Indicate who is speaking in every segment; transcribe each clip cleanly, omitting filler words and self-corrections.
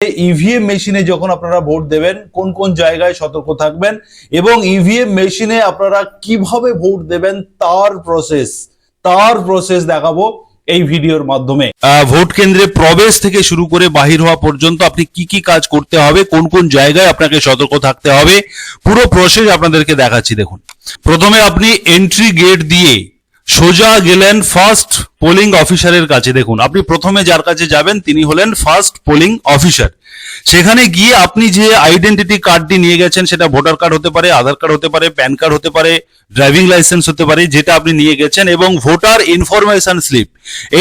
Speaker 1: EVM মেশিনে যখন আপনারা ভোট দেবেন কোন কোন জায়গায় সতর্ক থাকবেন এবং ইভিএম মেশিনে আপনারা কিভাবে ভোট দেবেন তার প্রসেস দেখাবো এই ভিডিওর মাধ্যমে। ভোট কেন্দ্রে প্রবেশ থেকে শুরু করে বাহির হওয়া পর্যন্ত আপনি কি কি কাজ করতে হবে, কোন কোন জায়গায় আপনাকে সতর্ক থাকতে হবে, পুরো প্রসেস আপনাদেরকে দেখাচ্ছি। দেখুন, প্রথমে আপনি এন্ট্রি গেট দিয়ে সোজা গেলেন ফার্স্ট পোলিং অফিসারের কাছে। দেখুন, আপনি প্রথমে যার কাছে যাবেন তিনি হলেন ফার্স্ট পোলিং অফিসার। সেখানে গিয়ে আপনি যে আইডেন্টিটি কার্ডটি নিয়ে গেছেন, সেটা ভোটার কার্ড হতে পারে, আধার কার্ড হতে পারে, প্যান কার্ড হতে পারে, ড্রাইভিং লাইসেন্স হতে পারে, যেটা আপনি নিয়ে গেছেন, এবং ভোটার ইনফরমেশন স্লিপ,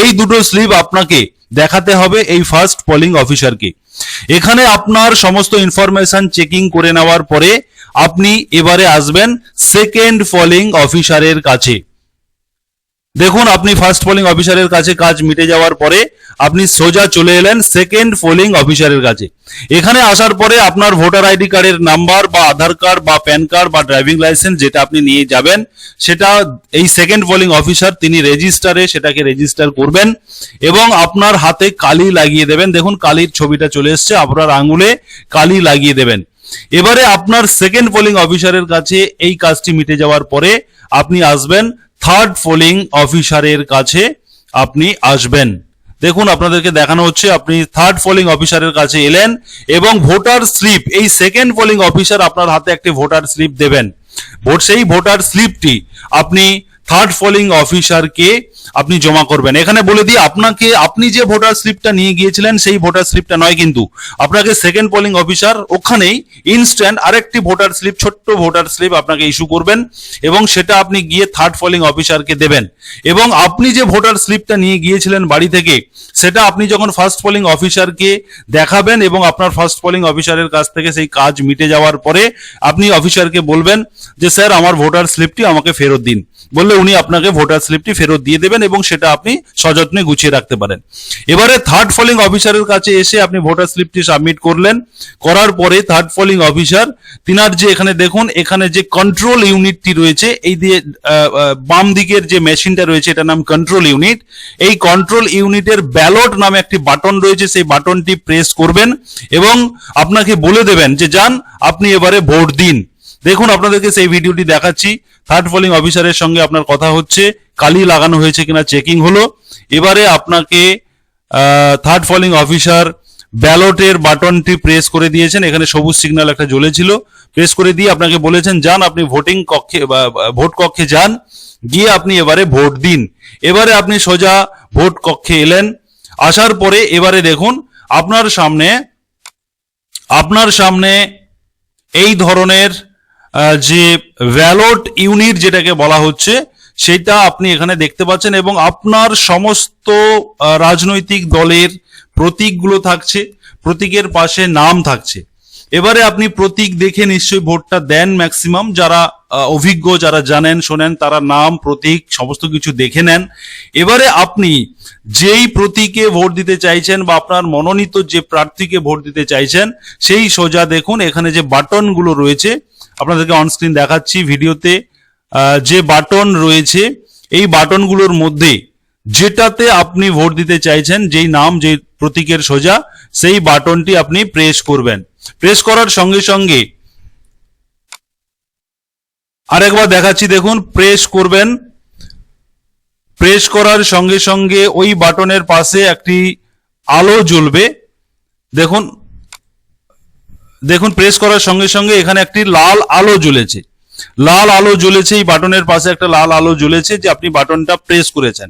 Speaker 1: এই দুটো স্লিপ আপনাকে দেখাতে হবে এই ফার্স্ট পোলিং অফিসারকে। এখানে আপনার সমস্ত ইনফরমেশন চেকিং করে নেওয়ার পরে আপনি এবারে আসবেন সেকেন্ড পোলিং অফিসারের কাছে। দেখুন, আপনি ফার্স্ট পোলিং অফিসারের কাছে কাজ মিটে যাওয়ার পরে আপনি সোজা চলে এলেন সেকেন্ড পোলিং অফিসারের কাছে। এখানে আসার পরে আপনার ভোটার আইডি কার্ডের নাম্বার বা আধার কার্ড বা প্যান কার্ড বা ড্রাইভিং লাইসেন্স যেটা আপনি নিয়ে যাবেন, সেটা এই সেকেন্ড পোলিং অফিসার তিনি রেজিস্টারে সেটাকে রেজিস্টার করবেন এবং আপনার হাতে কালি লাগিয়ে দেবেন। দেখুন, কালির ছবিটা চলে এসছে, আপনার আঙুলে কালি লাগিয়ে দেবেন। এবারে আপনার সেকেন্ড পোলিং অফিসারের কাছে এই কাজটি মিটে যাওয়ার পরে আপনি আসবেন থার্ড পোলিং অফিসারের কাছে আপনি আসবেন। দেখুন, আপনাদেরকে দেখানো হচ্ছে আপনি থার্ড পোলিং অফিসারের কাছে এলেন এবং ভোটার স্লিপ, এই সেকেন্ড পোলিং অফিসার আপনার হাতে একটি ভোটার স্লিপ দেবেন। সেই ভোটার স্লিপটি আপনি থার্ড পোলিং অফিসারকে আপনি জমা করবেন। এখানে বলে দিই আপনাকে, আপনি যে ভোটার স্লিপটা নিয়ে গিয়েছিলেন সেই ভোটার স্লিপটা নয়, কিন্তু আপনাকে সেকেন্ড পোলিং অফিসার ওখানেই ইনস্ট্যান্ট আরেকটি ভোটার স্লিপ, ছোট্ট ভোটার স্লিপ আপনাকে ইস্যু করবেন এবং সেটা আপনি গিয়ে থার্ড পোলিং অফিসারকে দেবেন। এবং আপনি যে ভোটার স্লিপটা নিয়ে গিয়েছিলেন বাড়ি থেকে, সেটা আপনি যখন ফার্স্ট পোলিং অফিসারকে দেখাবেন এবং আপনার ফার্স্ট পোলিং অফিসারের কাছ থেকে সেই কাজ মিটে যাওয়ার পরে আপনি অফিসারকে বলবেন যে স্যার আমার ভোটার স্লিপটি আমাকে ফেরত দিন, বললে উনি আপনাকে ভোটার স্লিপটি ফেরত দিয়ে দেবেন এবং সেটা আপনি সযত্নে গুছিয়ে রাখতে পারেন। এবারে থার্ড পোলিং অফিসারের কাছে এসে আপনি ভোটার স্লিপটি সাবমিট করলেন, করার পরে থার্ড পোলিং অফিসার তিনার যে এখানে দেখুন, এখানে যে কন্ট্রোল ইউনিটটি রয়েছে, এই দিয়ে বাম দিকের যে মেশিনটা রয়েছে এটার নাম কন্ট্রোল ইউনিট। এই কন্ট্রোল ইউনিটের ব্যালট নামে একটি বাটন রয়েছে, সেই বাটনটি প্রেস করবেন এবং আপনাকে বলে দেবেন যে যান আপনি এবারে ভোট দিন। দেখুন, আপনাদেরকে সেই ভিডিওটি দেখাচ্ছি। থার্ড পোলিং অফিসারের সঙ্গে আপনার কথা হচ্ছে, কালি লাগানো হয়েছে কিনা চেকিং হলো। এবারে আপনাকে থার্ড পোলিং অফিসার ব্যালটের বাটনটি প্রেস করে দিয়েছেন, এখানে সবুজ সিগন্যাল একটা জ্বলেছিল, প্রেস করে দিয়ে আপনাকে বলেছেন যান আপনি ভোটিং কক্ষে বা ভোট কক্ষে যান, গিয়ে আপনি এবারে ভোট দিন। এবারে আপনি সোজা ভোট কক্ষে এলেন। আসার পরে এবারে দেখুন আপনার সামনে এই ধরনের যে ব্যালট ইউনিট যেটাকে বলা হচ্ছে সেটা আপনি এখানে দেখতে পাচ্ছেন এবং আপনার সমস্ত রাজনৈতিক দলের প্রতীকগুলো থাকছে, প্রতীকের পাশে নাম থাকছে। এবারে আপনি প্রতীক দেখে নিশ্চয়ই ভোটটা দেন। ম্যাক্সিমাম যারা অভিজ্ঞ, যারা জানেন শোনেন, তারা নাম প্রতীক সমস্ত কিছু দেখে নেন। এবারে আপনি যেই প্রতীকে ভোট দিতে চাইছেন বা আপনার মনোনীত যে প্রার্থীকে ভোট দিতে চাইছেন, সেই সোজা দেখুন এখানে যে বাটনগুলো রয়েছে, আপনাদেরকে অনস্ক্রিন দেখাচ্ছি ভিডিওতে, যে বাটন রয়েছে এই বাটনগুলোর মধ্যে যেটাতে আপনি ভোট দিতে চাইছেন, যেই নাম যে প্রতীকের সোজা, সেই বাটনটি আপনি প্রেস করবেন। প্রেস করার সঙ্গে সঙ্গে আরেকবার দেখাচ্ছি, দেখুন প্রেস করবেন। প্রেস করার সঙ্গে সঙ্গে ওই বাটনের পাশে একটি আলো জ্বলবে। দেখুন প্রেস করার সঙ্গে সঙ্গে এখানে একটি লাল আলো জ্বলেছে, এই বাটনের পাশে একটা লাল আলো জ্বলেছে যে আপনি বাটনটা প্রেস করেছেন।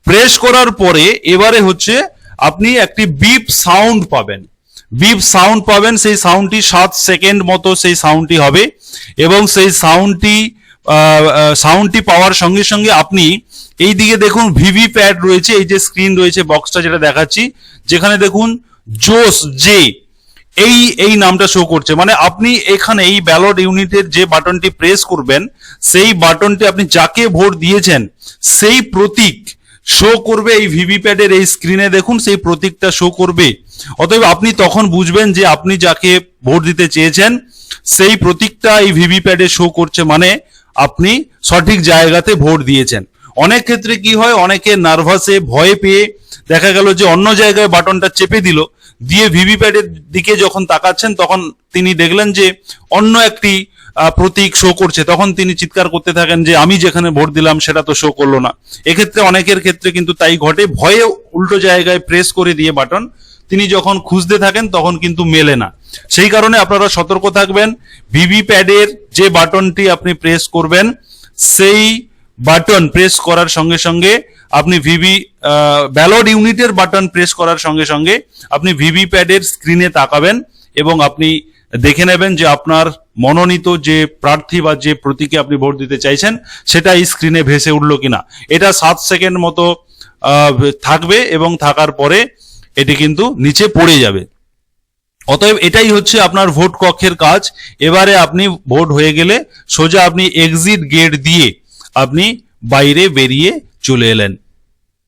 Speaker 1: প্রেস করার পরে এবারে হচ্ছে আপনি একটি বিপ সাউন্ড পাবেন, সেই সাউন্ডটি 7 সেকেন্ড মতো সেই সাউন্ডটি হবে এবং সেই সাউন্ডটি পাওয়ার সঙ্গে সঙ্গে আপনি এই দিকে দেখুন ভিভি প্যাড রয়েছে, এই যে স্ক্রিন রয়েছে বক্সটা যেটা দেখাচ্ছি, যেখানে দেখুন জোস জে এই নামটা শো করছে। মানে আপনি এখানে এই ব্যালট ইউনিটের যে বাটনটি প্রেস করবেন, সেই বাটনটি আপনি যাকে ভোট দিয়েছেন সেই প্রতীক শো করবে এই ভিভিপ্যাডের এই স্ক্রিনে। দেখুন সেই প্রতীকটা শো করবে, অতএব আপনি তখন বুঝবেন যে আপনি যাকে ভোট দিতে চেয়েছেন সেই প্রতীকটা এই ভিভিপ্যাডে শো করছে, মানে আপনি সঠিক জায়গাতে ভোট দিয়েছেন। অনেক ক্ষেত্রে কি হয়, অনেকে নার্ভাসে ভয় পেয়ে দেখা গেল যে অন্য জায়গায় বাটনটা চেপে দিল, দিয়ে ভিভিপ্যাটের দিকে যখন তাকাচ্ছেন তখন তিনি দেখলেন যে অন্য একটি প্রতীক শো করছে, তখন তিনি চিৎকার করতে থাকেন যে আমি যেখানে ভোট দিলাম সেটা তো শো করলো না। এক্ষেত্রে অনেকের ক্ষেত্রে কিন্তু তাই ঘটে, ভয়ে উল্টো জায়গায় প্রেস করে দিয়ে বাটন তিনি যখন খুঁজতে থাকেন তখন কিন্তু মেলে না। সেই কারণে আপনারা সতর্ক থাকবেন। ভিভিপ্যাডের যে বাটনটি আপনি প্রেস করবেন সেই বাটন প্রেস করার সঙ্গে সঙ্গে আপনি ব্যালট ইউনিটের বাটন প্রেস করার সঙ্গে সঙ্গে আপনি ভিভিপ্যাডের স্ক্রিনে তাকাবেন এবং আপনি দেখে নেবেন যে আপনার মনোনীত যে প্রার্থী বা যে প্রতীকে আপনি ভোট দিতে চাইছেন সেটা এই স্ক্রিনে ভেসে উঠলো কিনা। এটা 7 সেকেন্ড মতো থাকবে এবং থাকার পরে এটি কিন্তু নিচে পড়ে যাবে। অতএব এটাই হচ্ছে আপনার ভোট কক্ষের কাজ। এবারে আপনি ভোট হয়ে গেলে সোজা আপনি এক্সিট গেট দিয়ে আপনি বাইরে বেরিয়ে চলে এলেন।